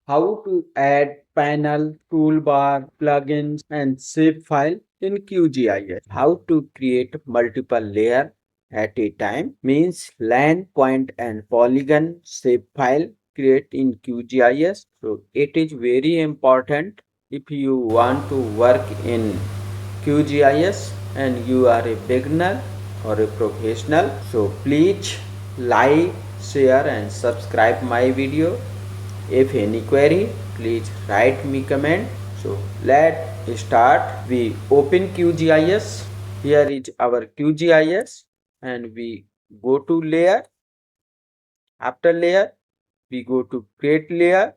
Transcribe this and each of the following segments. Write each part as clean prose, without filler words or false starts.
How to add panel, toolbar, plugins, and shapefile in QGIS. How to create multiple layers at a time means line, point, and polygon shapefile create in QGIS. So it is very important if you want to work in QGIS and you are a beginner or a professional. So please like, share, and subscribe my video. If any query, please write me comment. So let's start. We open QGIS. Here is our QGIS and we go to layer. After layer, we go to create layer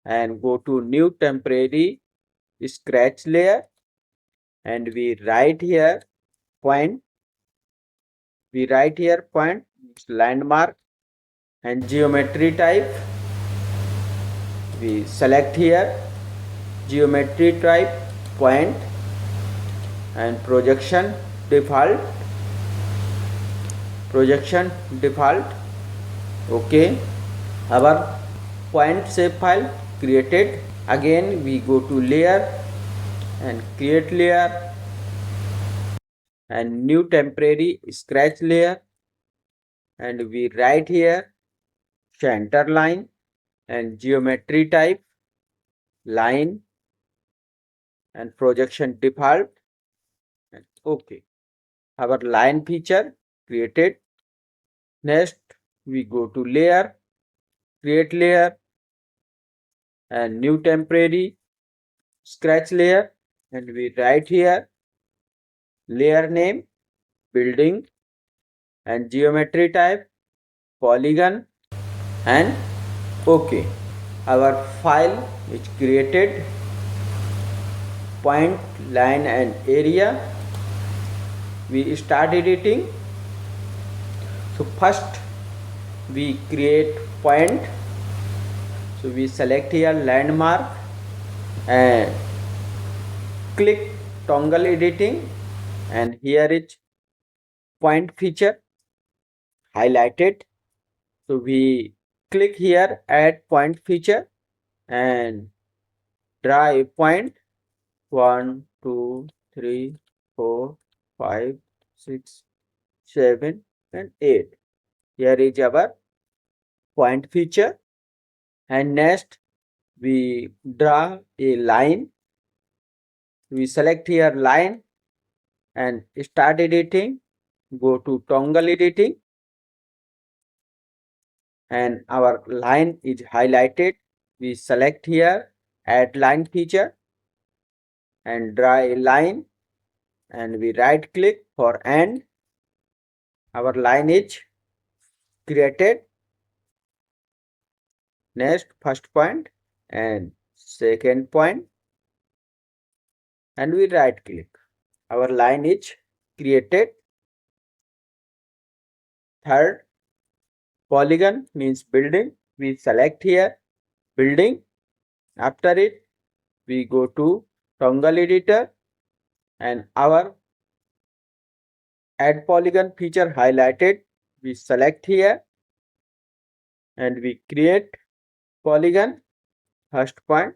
and go to new temporary scratch layer and we write here point. We write here point, landmark and geometry type. We select here geometry type point and projection default. Okay, our point shape file created. Again we go to layer and create layer and new temporary scratch layer and we write here center line and geometry type line and projection default. And okay, our line feature created. Next we go to layer, create layer and new temporary scratch layer and we write here layer name building and geometry type polygon and okay. Our file is created point, line and area. We start editing. So first we create point. So we select here landmark and click toggle editing and here is point feature highlighted. So we click here add point feature and draw a point 1, 2, 3, 4, 5, 6, 7 and 8. Here is our point feature and next we draw a line. We select here line and start editing. Go to toggle editing and our line is highlighted. We select here add line feature and draw a line and we right click for end. Our line is created. Next first point and second point and we right click. Our line is created. Third polygon means building. We select here building. After it we go to toggle editor and our add polygon feature highlighted. We select here and we create polygon first point,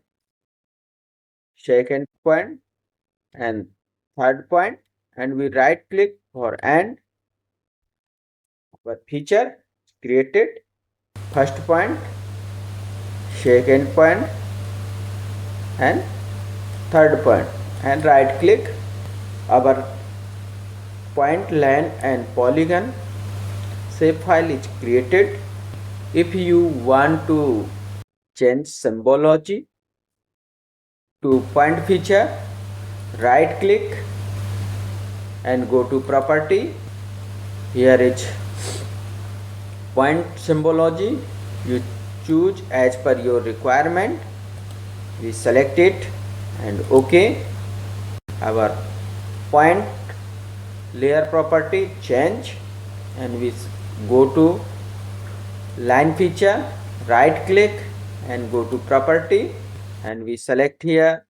second point and third point and we right click for end. Our feature created first point, second point and third point and right click. Our point, line and polygon shape file is created. If you want to change symbology to point feature, right click and go to property. Here is point symbology. You choose as per your requirement. We select it and OK. Our point layer property change and we go to line feature, right click and go to property and we select here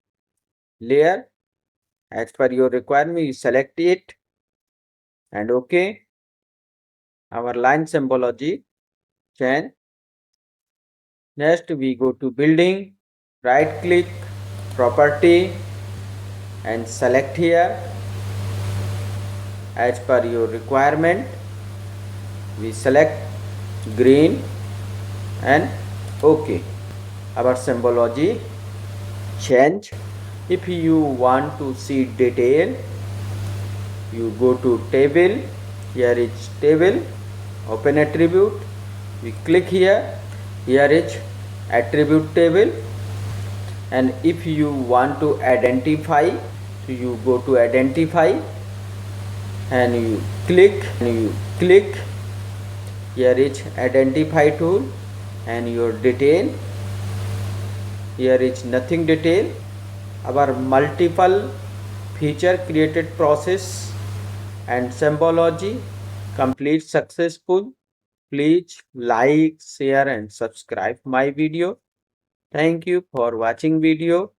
layer. As per your requirement, you select it and OK. Our line symbology change Next we go to building, right click, property and select here as per your requirement. We select green and OK. Our symbology change. If you want to see detail, you go to table. Here is table, open attribute. We click here. Here is attribute table. And if you want to identify, so you go to identify and you click. Here is identify tool and your detail. Here is nothing detail. Our multiple feature created process and symbology complete successful. Please like, share and subscribe my video. Thank you for watching video.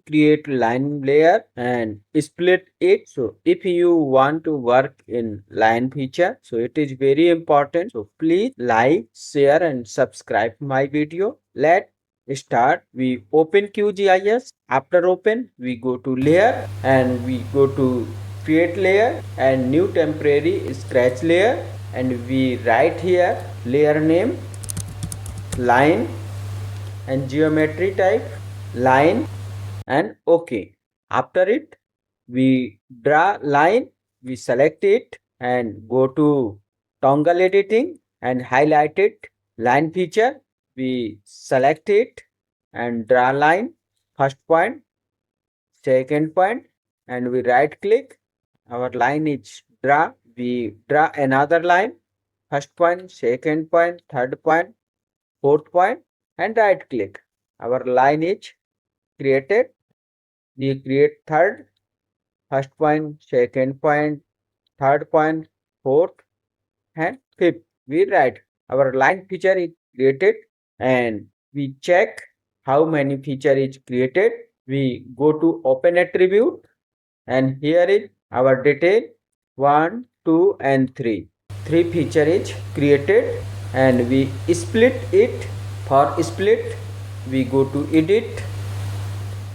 Create line layer and split it. So if you want to work in line feature, so it is very important. So please like, share and subscribe my video. Let's start. We open QGIS. After open, we go to layer and we go to create layer and new temporary scratch layer, and we write here layer name, line and geometry type line and OK. After it, we draw line, we select it and go to toggle editing and highlight it. Line feature, we select it and draw line, first point, second point, and we right click. Our line is draw. We draw another line, first point, second point, third point, fourth point, and right click. Our line is created. We create third, first point, second point, third point, fourth, and fifth. We write our line feature is created and we check how many feature is created. We go to open attribute and here is our detail 1, 2 and 3. 3 feature is created and we split it. For split, we go to edit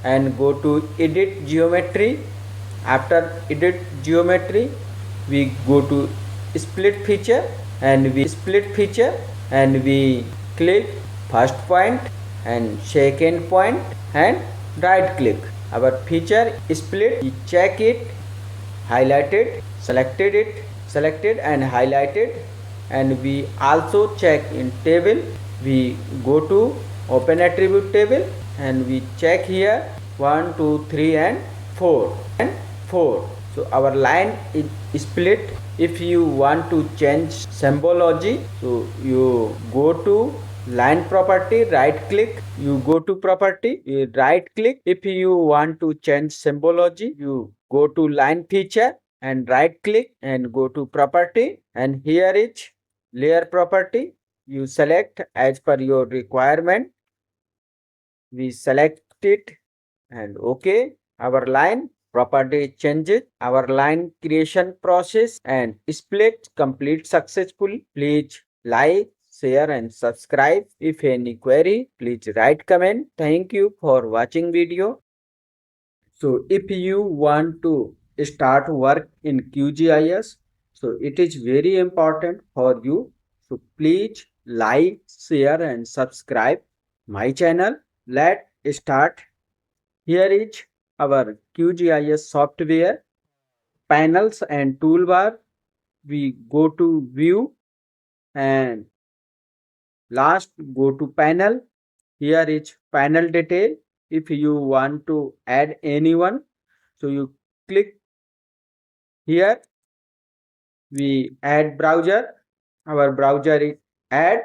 and go to edit geometry. After edit geometry, we go to split feature and we click first point and second point and right click. Our feature split, we check it, highlighted, selected and highlighted, and we also check in table. We go to open attribute table and we check here 1, 2, 3 and 4 and 4. So our line is split. If you want to change symbology, so you go to line property, right click, you go to property, you right click. If you want to change symbology, you go to line feature and right click and go to property, and here is layer property. You select as per your requirement. We select it and OK. Our line property changes. Our line creation process and split complete successful. Please like, share and subscribe. If any query, please write comment. Thank you for watching video. So if you want to start work in QGIS, so it is very important for you. So please like, share and subscribe my channel. Let's start. Here is our QGIS software, panels and toolbar. We go to view and last go to panel. Here is panel detail. If you want to add anyone, so you click here. We add browser. Our browser is add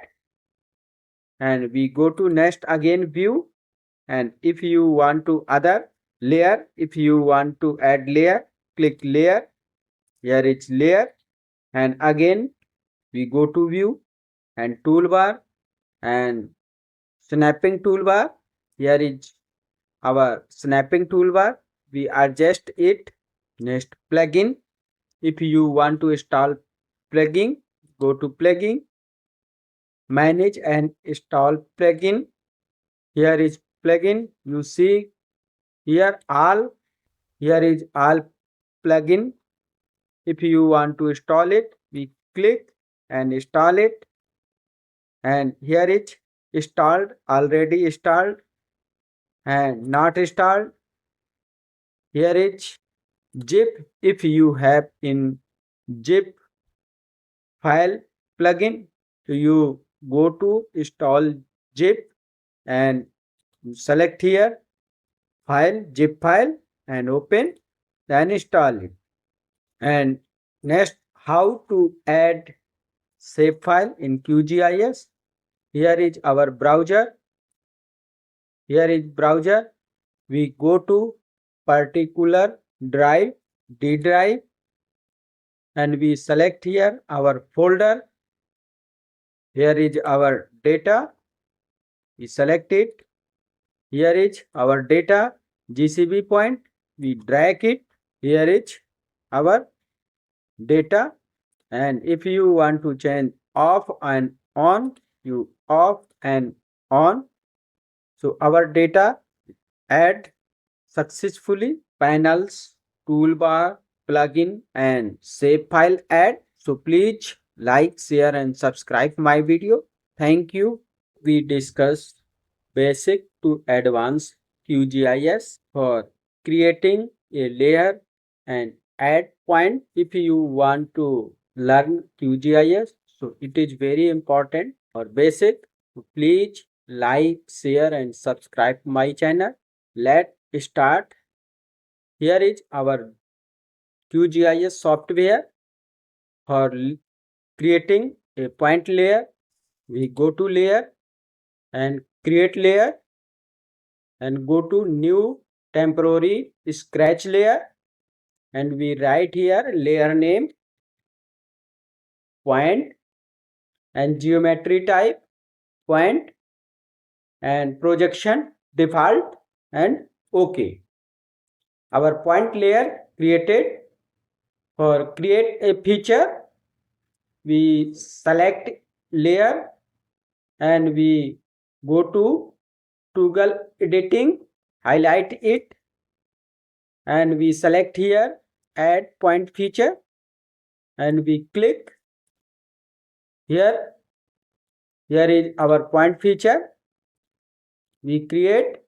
and we go to next again view, and if you want to other layer, if you want to add layer, click layer. Here is layer and again we go to view and toolbar and snapping toolbar. Here is our snapping toolbar. We adjust it. Next plugin. If you want to install plugin, go to plugin, manage and install plugin. Here is plugin. You see here all. Here is all plugin. If you want to install it, we click and install it. And here is installed, already installed and not installed. Here is zip. If you have in zip file plugin, you go to install zip and select here file, zip file and open, then install it. And next, how to add shapefile in QGIS. Here is our browser. Here is browser. We go to particular drive, D drive, and we select here our folder. Here is our data. We select it. Here is our data GCB point. We drag it. Here is our data. And if you want to change off and on, you off and on. So our data add successfully. Panels, toolbar, plugin and save file add. So please like, share and subscribe my video. Thank you. We discussed basic to advanced QGIS for creating a layer and add point. If you want to learn QGIS, so it is very important or basic. So please like, share and subscribe my channel. Let's start. Here is our QGIS software for creating a point layer. We go to layer and create layer and go to new temporary scratch layer and we write here layer name, point and geometry type, point and projection default and OK. Our point layer created. For create a feature, we select layer and we go to toggle editing, highlight it and we select here add point feature and we click here. Here is our point feature. We create.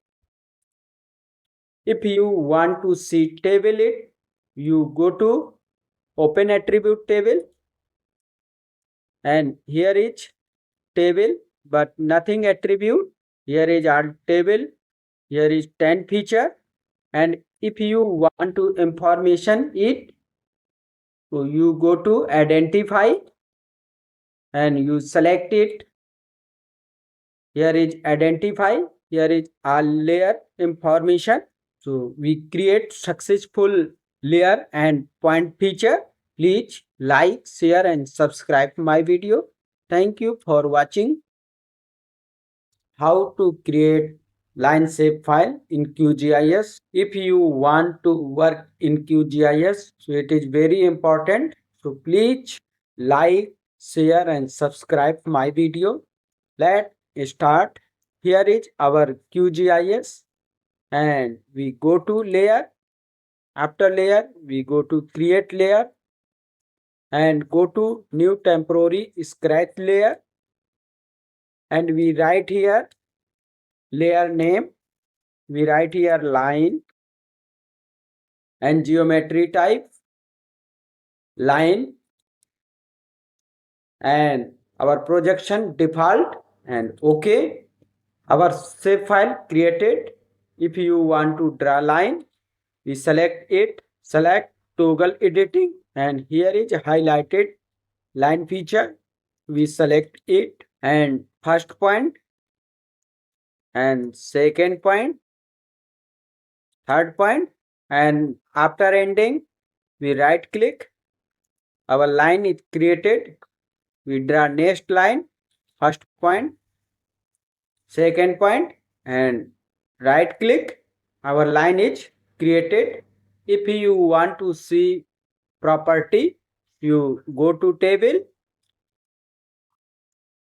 If you want to see table it, you go to open attribute table and here is table but nothing attribute. Here is our table. Here is 10 feature and if you want to information it, so you go to identify and you select it. Here is identify. Here is our layer information. So we create successful layer and point feature. Please like, share and subscribe my video. Thank you for watching. How to create line shape file in QGIS. If you want to work in QGIS, so it is very important. So please like, share and subscribe my video. Let's start. Here is our QGIS and we go to layer. After layer, we go to create layer and go to new temporary scratch layer and we write here layer name. We write here line and geometry type line and our projection default and OK. Our shape file created. If you want to draw line, we select it, select toggle editing and here is highlighted line feature. We select it and first point and second point, third point and after ending we right click. Our line is created. We draw next line, first point, second point and right click. Our line is created. If you want to see property, you go to table.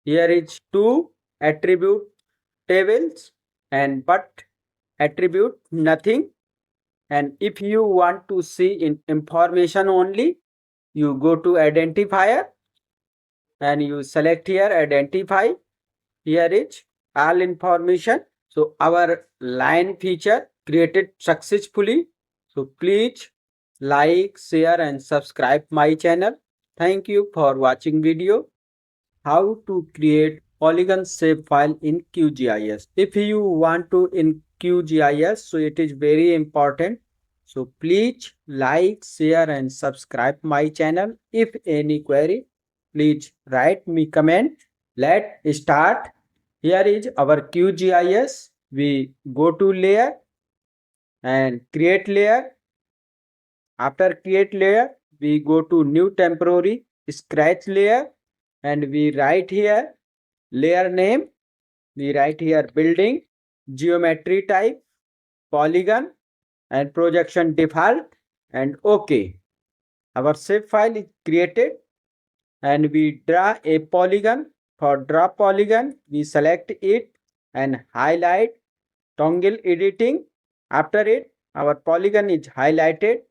Here is two attribute tables and but attribute nothing. And if you want to see in information only, you go to identifier and you select here identify. Here is all information. So our line feature created successfully. So please like, share and subscribe my channel. Thank you for watching video. How to create polygon shape file in QGIS. If you want to in QGIS, so it is very important. So please like, share and subscribe my channel. If any query, please write me comment. Let's start. Here is our QGIS. We go to layer and create layer. After create layer, we go to new temporary scratch layer and we write here layer name. We write here building, geometry type, polygon and projection default and OK. Our shape file is created and we draw a polygon. For draw polygon, we select it and highlight toggle editing. After it, our polygon is highlighted.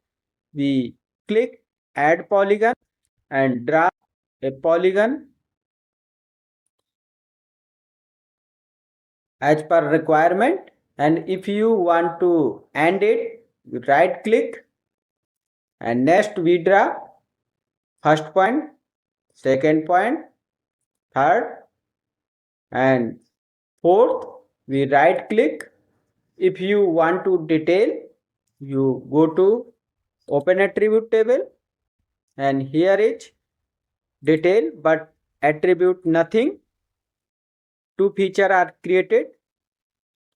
We click add polygon and draw a polygon as per requirement. And if you want to end it, you right click and next we draw first point, second point, third and fourth. We right click. If you want to detail, you go to open attribute table and here is detail but attribute nothing. Two feature are created.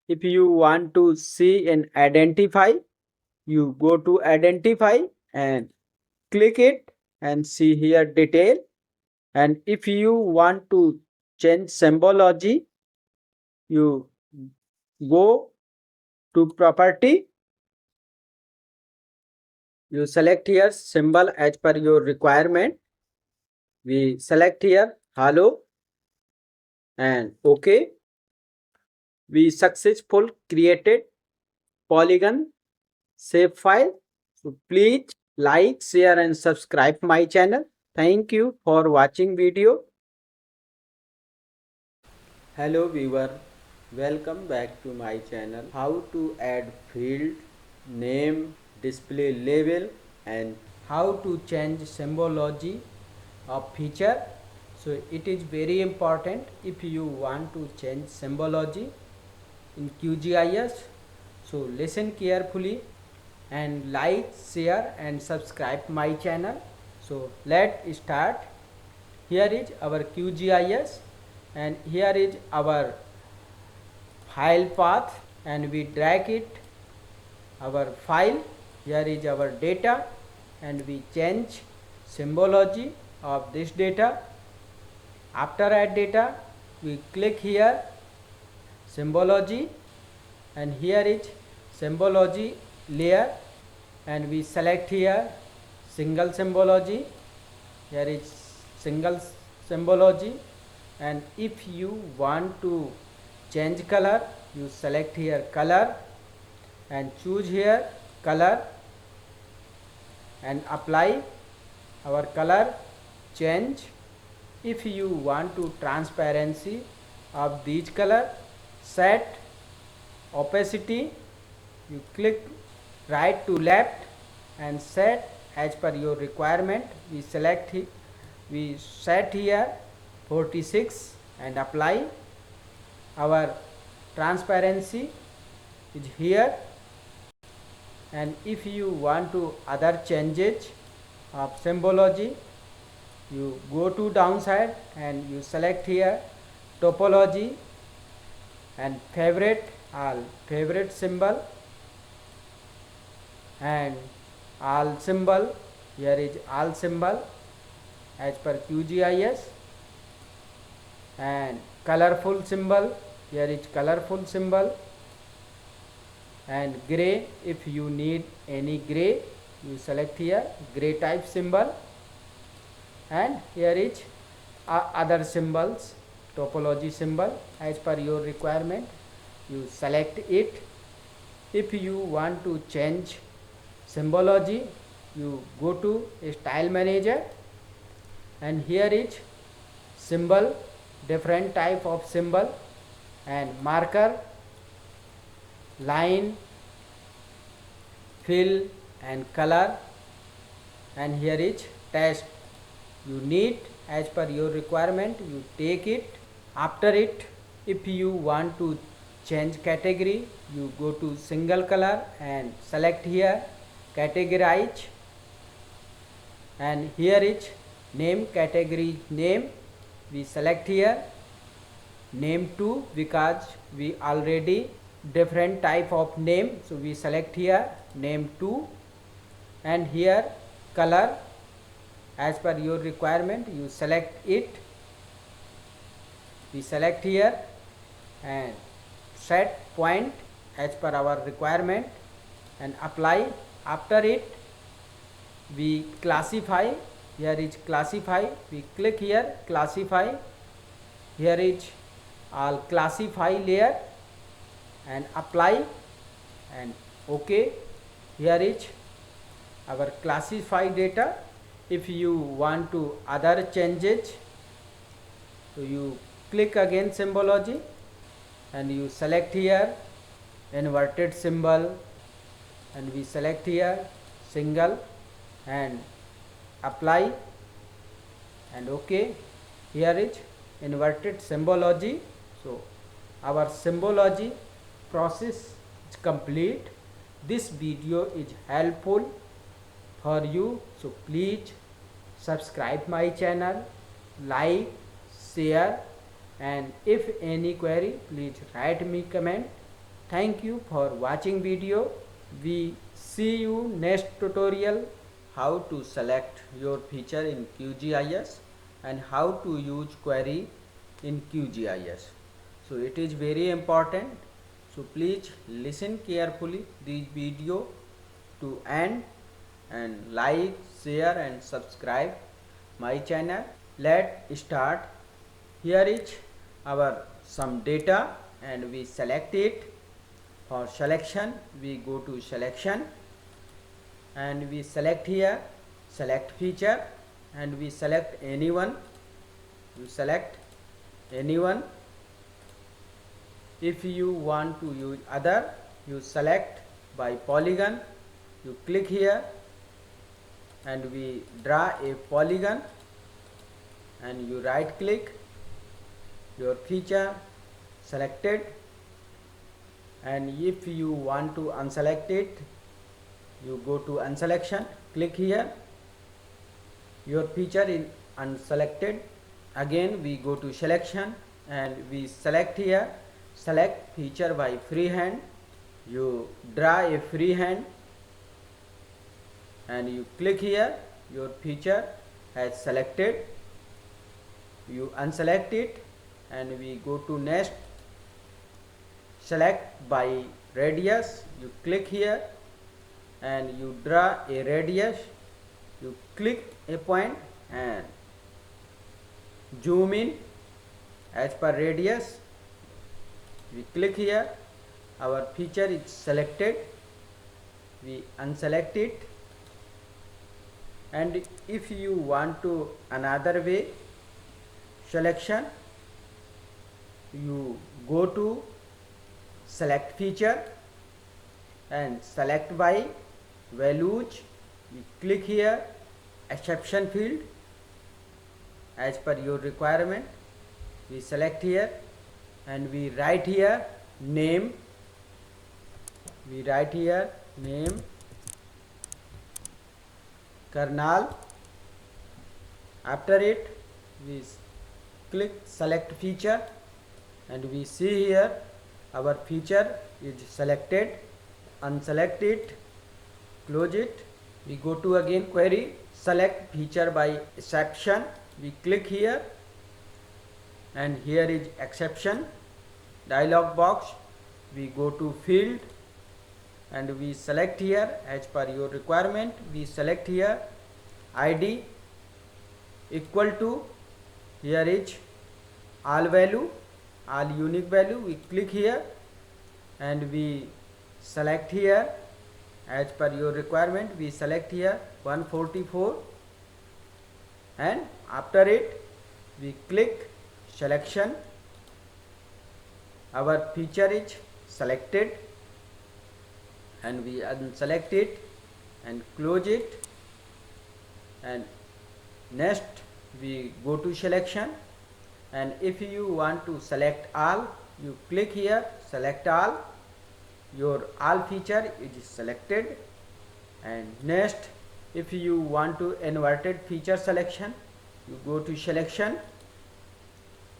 If you want to see and identify, you go to identify and click it and see here detail. And if you want to change symbology, you go to property, you select here symbol as per your requirement. We select here hello and OK. We successful created polygon shape file. So please like, share and subscribe my channel. Thank you for watching video. Hello viewer, welcome back to my channel. How to add field, name, display label and how to change symbology of feature. So it is very important if you want to change symbology in QGIS. So listen carefully and like, share and subscribe my channel. So let's start. Here is our QGIS and here is our file path and we drag it our file. Here is our data and we change symbology of this data. After add data, we click here symbology and here is symbology layer and we select here single symbology. Here is single symbology and if you want to change color, you select here color and choose here color and apply our color change. If you want to transparency of these color, set opacity, you click right to left and set as per your requirement. We select it, we set here 46 and apply. Our transparency is here and if you want to other changes of symbology, you go to downside and you select here topology and favorite symbol and all symbol. Here is all symbol as per QGIS and colorful symbol. Here is colorful symbol and gray. If you need any gray, you select here gray type symbol and here is other symbols, topology symbol as per your requirement. you select it. If you want to change symbology, you go to style manager, and here is symbol, different type of symbol, and marker, line, fill and color, and here is text. You need as per your requirement, you take it. After it, if you want to change category, you go to single color and select here categorize, and here is name, category name, we select here name 2 because we already different type of name, so we select here name 2, and here color as per your requirement you select it, we select here and set point as per our requirement and apply. After it, we classify, here is classify, we click here classify, here is all classify layer and apply and OK. Here is our classify data. If you want to other changes, so you click again symbology and you select here inverted symbol, and we select here single and apply and OK. Here is inverted symbology. So our symbology process is complete. This video is helpful for you, so please subscribe my channel, like, share, and if any query please write me comment. Thank you for watching video. We see you next tutorial, how to select your feature in QGIS and how to use query in QGIS. So it is very important, so please listen carefully this video to end and like, share and subscribe my channel. Let's start. Here is our some data and we select it. For selection, we go to selection and we select here select feature and we select anyone. You select anyone. If you want to use other, you select by polygon, you click here and we draw a polygon and you right click your feature selected, and if you want to unselect it, you go to unselection, click here, your feature is unselected. Again we go to selection and we select here select feature by freehand, you draw a freehand and you click here, your feature has selected, you unselect it and we go to next select by radius, you click here and you draw a radius, you click a point and zoom in as per radius, we click here, our feature is selected, we unselect it, and if you want to another way selection, you go to select feature and select by values, you click here exception field as per your requirement, we select here and we write here name, we write here name Karnal. After it we click select feature and we see here our feature is selected, unselect it, close it, we go to again query select feature by exception, we click here and here is exception dialog box, we go to field and we select here as per your requirement, we select here ID equal to, here is all value, all unique value, we click here and we select here as per your requirement. We select here 144, and after it we click selection. Our feature is selected, and we unselect it and close it, and next we go to selection. And if you want to select all, you click here select all. Your all feature is selected. And next, if you want to inverted feature selection, you go to selection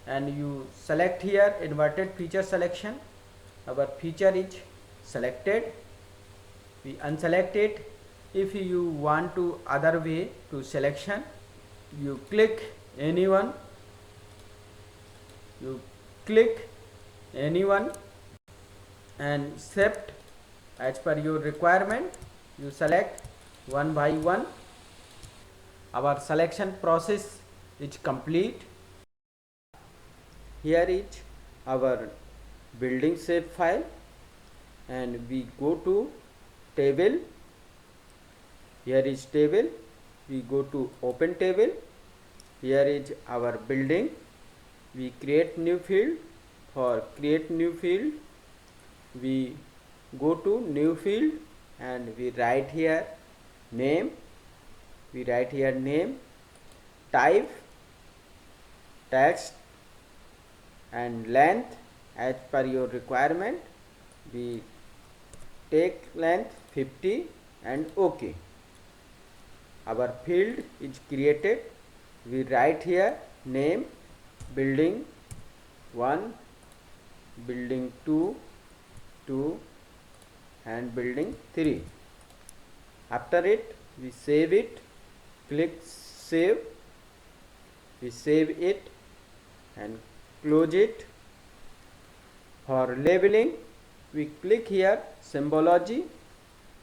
and you select here inverted feature selection. Our feature is selected. We unselect it. If you want to other way to selection, you click anyone. You click anyone and shift as per your requirement. You select one by one. Our selection process is complete. Here is our building shape file, and we go to table. Here is table. We go to open table. Here is our building. We create new field. For create new field, we go to new field and we write here name. We write here name, type, text, and length as per your requirement. We take length 50 and OK. Our field is created. We write here name, building 1, building 2, and building 3. After it, we save it. Click save. We save it and close it. For labeling, we click here symbology.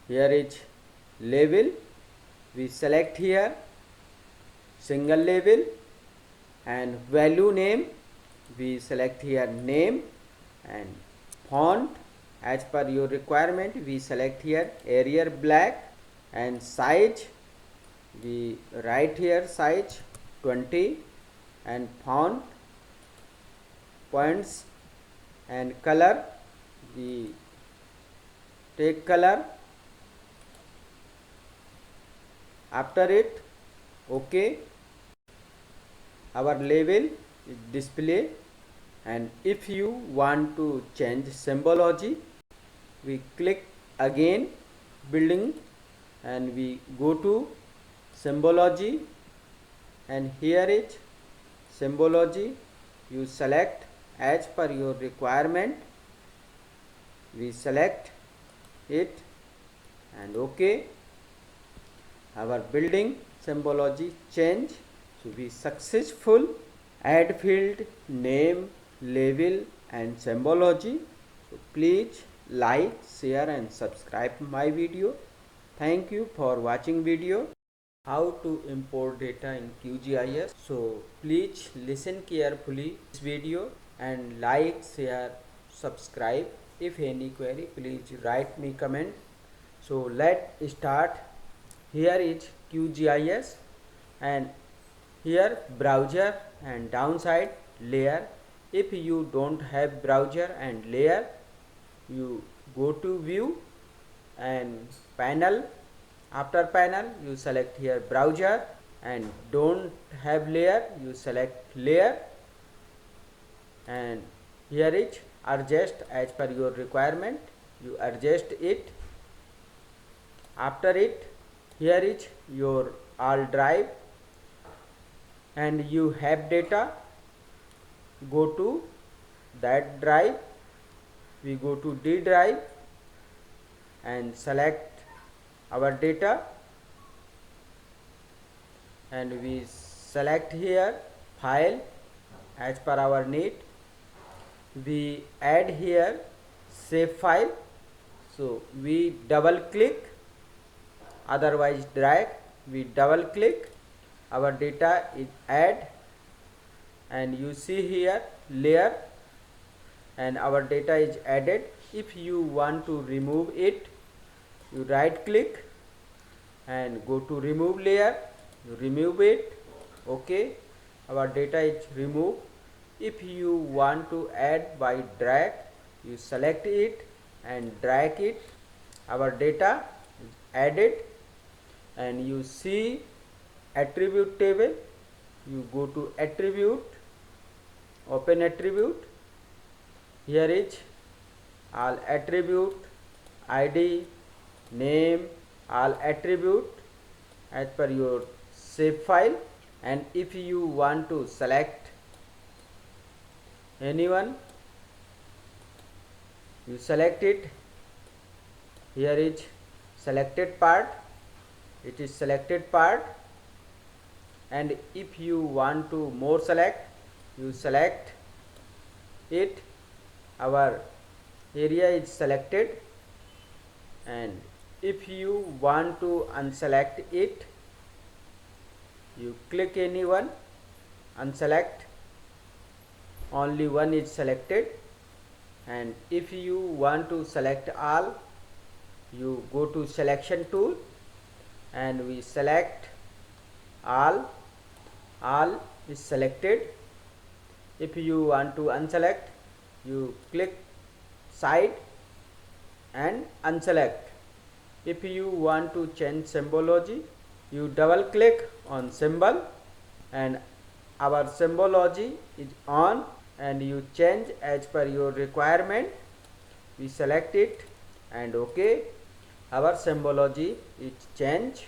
Here is label. We select here single label, and value name. We select here name, and font as per your requirement. We select here Arial black, and size we write here size 20, and font points, and color we take color. After it, OK. Our label is display. And if you want to change symbology, we click again building and we go to symbology, and here is symbology. You select as per your requirement. We select it and OK. Our building symbology change. So we successful add field name, label, and symbology. So please like, share, and subscribe my video. Thank you for watching video. How to import data in QGIS. So please listen carefully this video and like, share, subscribe. If any query, please write me comment. So let's start. Here is QGIS, and here browser and downside layer. If you don't have browser and layer, you go to view and panel. After panel, you select here browser, and don't have layer, you select layer, and here is adjust as per your requirement. You adjust it. After it, here is your all drive, and you have data. Go to that drive. We go to D drive and select our data, and we select here file as per our need. We add here shapefile. So we double click, otherwise drag. We double click. Our data is add, and you see here layer, and our data is added. if you want to remove it, you right click and go to remove layer, you remove it. Okay, our data is removed. If you want to add by drag, you select it and drag it, our data is added. And you see attribute table, you go to attribute, open attribute. Here is all attribute, id, name, all attribute as per your shapefile. And if you want to select anyone, you select it. Here is selected part, it is selected part. And if you want to more select, you select it, our area is selected. And if you want to unselect it, you click anyone, unselect, only one is selected. And if you want to select all, you go to selection tool and we select all is selected. If you want to unselect, you click side and unselect. If you want to change symbology, you double click on symbol and our symbology is on, and you change as per your requirement. We select it and OK, our symbology is changed.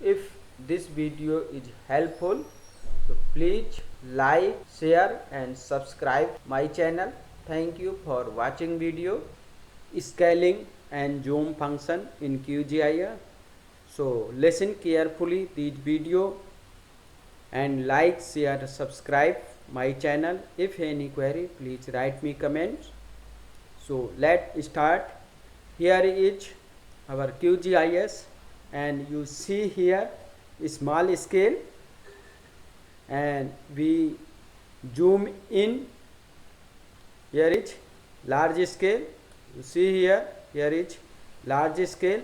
If this video is helpful, so please like, share and subscribe my channel. Thank you for watching video. Scaling and zoom function in QGIS. So listen carefully this video and like, share, subscribe my channel. If any query, please write me comments. So let's start. Here is our QGIS and you see here small scale, and we zoom in. Here is large scale, you see here is large scale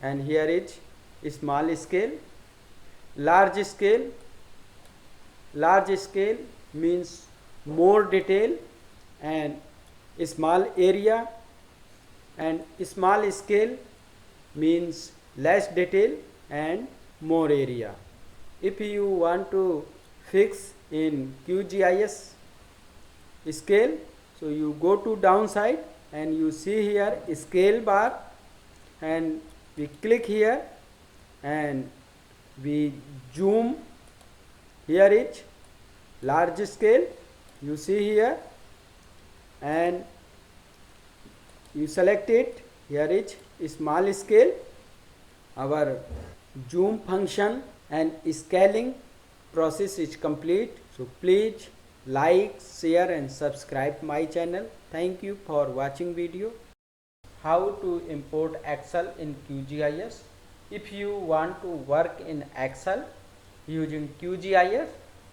and here is small scale. Large scale means more detail and small area, and small scale means less detail and more area. If you want to fix in QGIS scale, so you go to downside and you see here scale bar, and we click here and we zoom. Here is large scale, you see here, and you select it. Here is small scale. Our zoom function and scaling process is complete. So please like, share and subscribe my channel. Thank you for watching video. How to import Excel in QGIS. If you want to work in Excel using QGIS,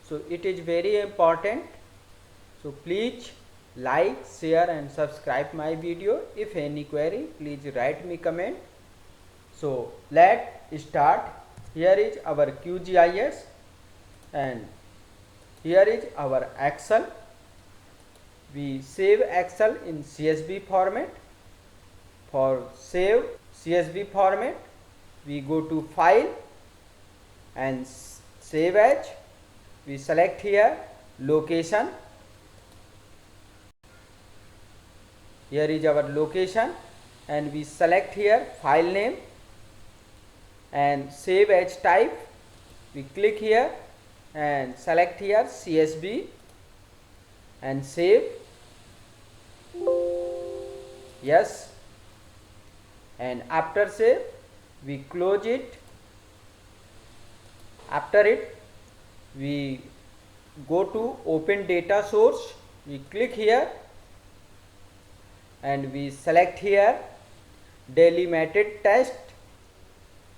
so it is very important. So please like, share and subscribe my video. If any query, please write me comment. So let's start. Here is our QGIS and here is our Excel. We save Excel in CSV format. For save CSV format, we go to file and save as. We select here location. Here is our location and we select here file name and save as type. We click here and select here CSV and save. Yes, and after save we close it. After it we go to open data source. We click here and we select here delimited test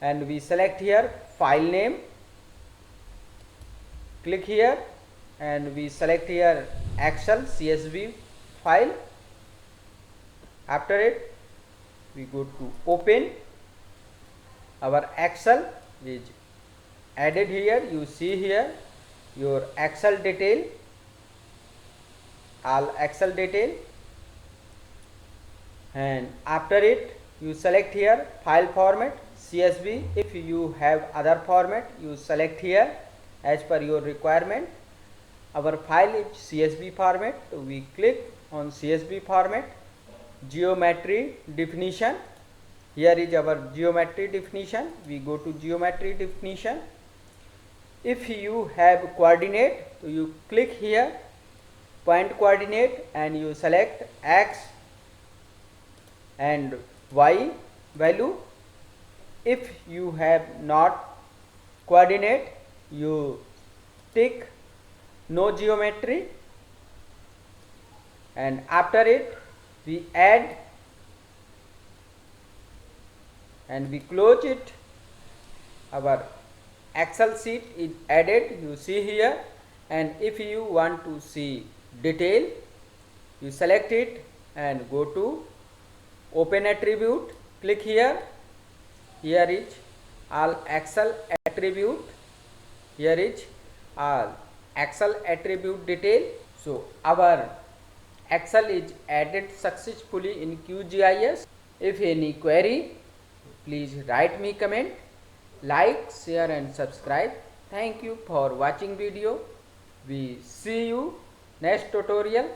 and we select here file name. Click here and we select here Excel CSV file After it, we go to open. Our Excel is added here. You see here your Excel detail, all Excel detail, and after it you select here file format CSV. If you have other format, you select here as per your requirement. Our file is CSV format, so we click on CSV format. Geometry definition, here is our geometry definition. We go to geometry definition. If you have coordinate, so you click here point coordinate and you select x and y value. If you have not coordinate, you tick no geometry, and after it we add and we close it. Our Excel sheet is added, you see here. And if you want to see detail, you select it and go to open attribute, click here. Here is all Excel attribute, here is all Excel attribute detail. So our Excel is added successfully in QGIS. If any query, please write me comment, like, share and subscribe. Thank you for watching video. We see you next tutorial.